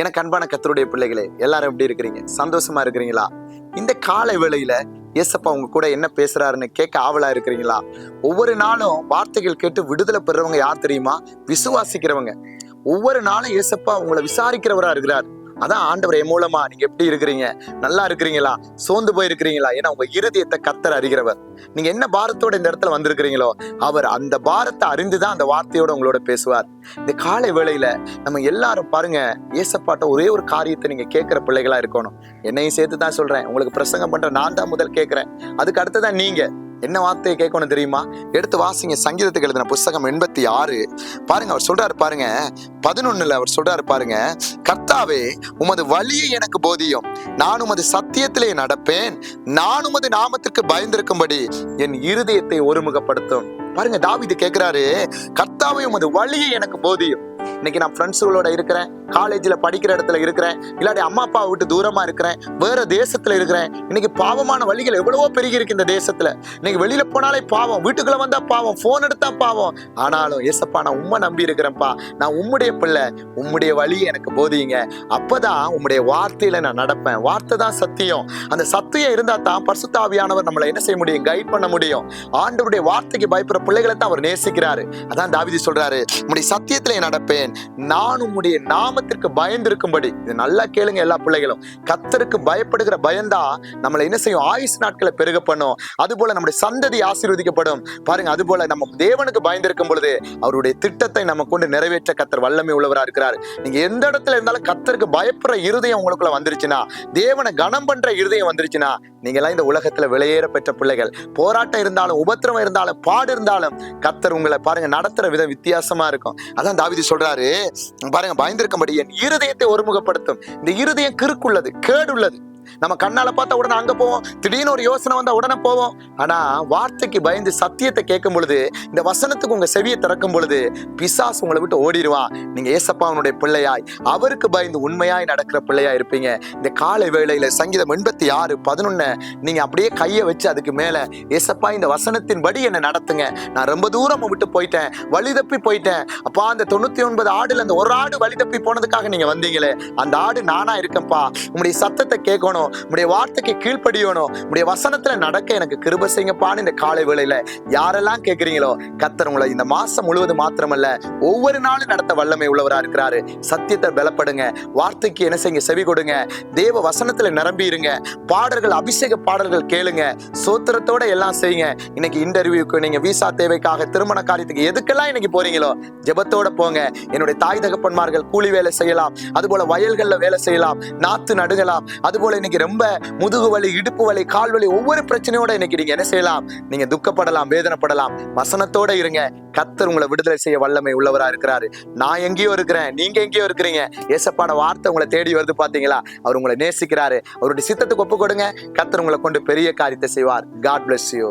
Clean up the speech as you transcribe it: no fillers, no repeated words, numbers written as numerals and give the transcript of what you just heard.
எனக்கு அன்பான கர்த்தருடைய பிள்ளைகளே, எல்லாரும் எப்படி இருக்கிறீங்க? சந்தோஷமா இருக்கிறீங்களா? இந்த காலை வேளையில ஏசப்பா உங்க கூட என்ன பேசுறாருன்னு கேட்க ஆவலா இருக்கிறீங்களா? ஒவ்வொரு நாளும் வார்த்தைகள் கேட்டு விடுதலை பெறுறவங்க யார் தெரியுமா? விசுவாசிக்கிறவங்க. ஒவ்வொரு நாளும் ஏசப்பா உங்களை விசாரிக்கிறவரா இருக்கிறார். அதான் ஆண்டவர் என் மூலமா நீங்க எப்படி இருக்கிறீங்க, நல்லா இருக்கிறீங்களா, சோர்ந்து போயிருக்கிறீங்களா? ஏன்னா உங்க இருதயத்தை கர்த்தர் அறிகிறவர். நீங்க என்ன பாரத்தோட இந்த இடத்துல வந்திருக்கிறீங்களோ அவர் அந்த பாரத்தை அறிந்துதான் அந்த வார்த்தையோட உங்களோட பேசுவார். இந்த காலை வேளையில நம்ம எல்லாரும் பாருங்க, ஏசப்பாட்ட ஒரே ஒரு காரியத்தை நீங்க கேட்கிற பிள்ளைகளா இருக்கணும். என்னையும் சேர்த்து தான் சொல்றேன், உங்களுக்கு பிரசங்கம் பண்ற நான் தான் முதல் கேட்கிறேன், அதுக்கு அடுத்ததான் நீங்க என்ன வார்த்தையை கேட்கணும் தெரியுமா? எடுத்து வாசிங்க. சங்கீதத்துக்கு எழுதின புஸ்தகம் 86 பாருங்க. அவர் சொல்றாரு பாருங்க, 11 அவர் சொல்றாரு பாருங்க, கர்த்தாவே உமது வழியை எனக்கு போதியும், நான் உமது சத்தியத்திலே நடப்பேன், நான் உமது நாமத்திற்கு பயந்திருக்கும்படி என் இருதயத்தை ஒருமுகப்படுத்தும். பாருங்க, தாவீது கேட்கிறாரு, கர்த்தாவே உமது வழியை எனக்கு போதியும். இன்னைக்கு நான் ஃப்ரெண்ட்ஸுகளோட இருக்கிறேன், காலேஜில் படிக்கிற இடத்துல இருக்கிறேன், இல்லாட்டி அம்மா அப்பாவை விட்டு தூரமா இருக்கிறேன், வேற தேசத்துல இருக்கிறேன். இன்னைக்கு பாவமான வழிகள் எவ்வளவோ பெருகி இருக்கு இந்த தேசத்துல. இன்னைக்கு வெளியில போனாலே பாவம், வீட்டுக்குள்ள வந்தா பாவம், போன் எடுத்தா பாவம். ஆனாலும் ஏசப்பா, நான் உம்மை நம்பி இருக்கிறேன்ப்பா, நான் உம்முடைய பிள்ளை, உம்முடைய வழியை எனக்கு போதிங்க. அப்பதான் உம்முடைய வார்த்தையில நான் நடப்பேன். வார்த்தை தான் சத்தியம். அந்த சத்தியம் இருந்தா தான் பரிசுத்த ஆவியானவர் நம்மளை என்ன செய்ய முடியும்? கைட் பண்ண முடியும். ஆண்டவருடைய வார்த்தைக்கு பயப்படுற பிள்ளைகளை தான் அவர் நேசிக்கிறாரு. அதான் தாவீது சொல்றாரு, உம்முடைய சத்தியத்திலே நடப்பேன், நான் உம்முடைய நாமத்திற்கு பயந்திருக்கும்படி. இது நல்லா கேளுங்க எல்லா பிள்ளைகளும். கர்த்தருக்கு பயப்படுகிற பயந்தா நம்மளை என்ன செய்யும்? ஆயுசு நாட்களை பெருக பண்ணும். அதுபோல நம்முடைய சந்ததி ஆசீர்வதிக்கப்படும். பாருங்க, அதுபோல நம்ம தேவனுக்கு பயந்திருக்கும் பொழுது அவருடைய திட்டத்தை நம்ம கொண்டு நிறைவேற்ற கர்த்தர் வல்லமை உள்ளவரா இருக்கிறார். நீங்க எந்த இடத்துல இருந்தாலும் கர்த்தருக்கு பயப்படுற இருதயம் உங்களுக்குள்ள வந்துருச்சுன்னா, தேவனை கனம் பண்ற இருதயம் வந்துருச்சுன்னா, நீங்க எல்லாம் இந்த உலகத்துல வெளியேற பெற்ற பிள்ளைகள். போராட்டம் இருந்தாலும், உபத்திரவம் இருந்தாலும், பாடு இருந்தாலும் கர்த்தர் உங்களை பாருங்க நடத்துற விதம் வித்தியாசமா இருக்கும். அதான் தாவீது சொல்றாரு பாருங்க, பயந்திருக்கும்படி என் இருதயத்தை ஒருமுகப்படுத்தும். இந்த இருதயம் கிறுக்குள்ளது, கேடுள்ளது. நம்ம கண்ணால பார்த்தா உடனே அங்க போவோம், திடீர்னு ஒரு யோசனை வந்தா உடனே போவோம். ஆனா வார்த்தைக்கு பயந்து சத்தியத்தை கேட்கும் பொழுது, இந்த வசனத்துக்கு உங்க செவியை திறக்கும் பொழுது பிசாசு உங்களை விட்டு ஓடிடுவான். நீங்க ஏசப்பாவுடைய பிள்ளையாய், அவருக்கு பயந்து உண்மையாய் நடக்கிற பிள்ளையா இருப்பீங்க. இந்த காலை வேளையில சங்கீதம் 86:11 நீங்க அப்படியே கையை வச்சு அதுக்கு மேல, ஏசப்பா இந்த வசனத்தின் படி என்னை நடத்துங்க, நான் ரொம்ப தூரம் விட்டு போயிட்டேன், வழி தப்பி போயிட்டேன். அப்பா, அந்த 99 ஆடுல அந்த ஒரு ஆடு வழி தப்பி போனதுக்காக நீங்க வந்தீங்களே, அந்த ஆடு நானா இருக்கேன்ப்பா. உங்களுடைய சத்தத்தை கேட்கணும், உடைய வார்த்தைக்கு கீழ்ப்படியணும், உடைய வசனத்துல நடக்க எனக்கு கிருபை செய்யுங்கப்பான்னு இந்த காலை வேளையில யாரெல்லாம் கேட்கிறீங்களோ, கர்த்தர் உங்களை இந்த மாசம் முழுவதும் மாத்திரமல்ல ஒவ்வொரு நாளும் நடத்த வல்லமை உள்ளவரா இருக்கிறாரு. சத்தியத்தை பலப்படுங்க, வார்த்தைக்கு என்ன செய்யுங்க? செவி கொடுங்க, தேவ வசனத்துல நிரம்பி இருங்க, பாடல்கள், அபிஷேக பாடல்கள் கேளுங்க, சோத்திரத்தோட எல்லாம் செய்யுங்க. இன்னைக்கு இன்டர்வியூக்கு, நீங்க விசா தேவைக்காக, திருமண காரியத்துக்கு, எதுக்கெல்லாம் இன்னைக்கு போறீங்களோ ஜெபத்தோட போங்க. என்னுடைய தாய் தகப்பன்மார்கள் கூலி வேலை செய்யலாம், அதுபோல வயல்கள்ல வேலை செய்யலாம், நாத்து நடுகலாம். அதுபோல இன்னைக்கு ரொம்ப முதுகு வலி, இடுப்பு வலி, கால் வலி, ஒவ்வொரு பிரச்சனையோட இன்னைக்கு நீங்க என்ன செய்யலாம்? நீங்க துக்கப்படலாம், வேதனைப்படலாம். வசனத்தோட இருங்க, கர்த்தர் உங்களை விடுதலை செய்ய வல்லமை உள்ளவரா இருக்கிறாரு. நான் எங்கேயோ இருக்கிறேன், நீங்க எங்கேயோ இருக்கிறீங்க. ஏசப்பான வார்த்தை உங்களை தேடி வருது, பாத்தீங்களா? அவர் உங்களை நேசிக்கிறாரு. அவருடைய சித்தத்துக்கு ஒப்பு கொடுங்க, கர்த்தர் உங்களை கொண்டு பெரிய காரியத்தை செய்வார். God bless you.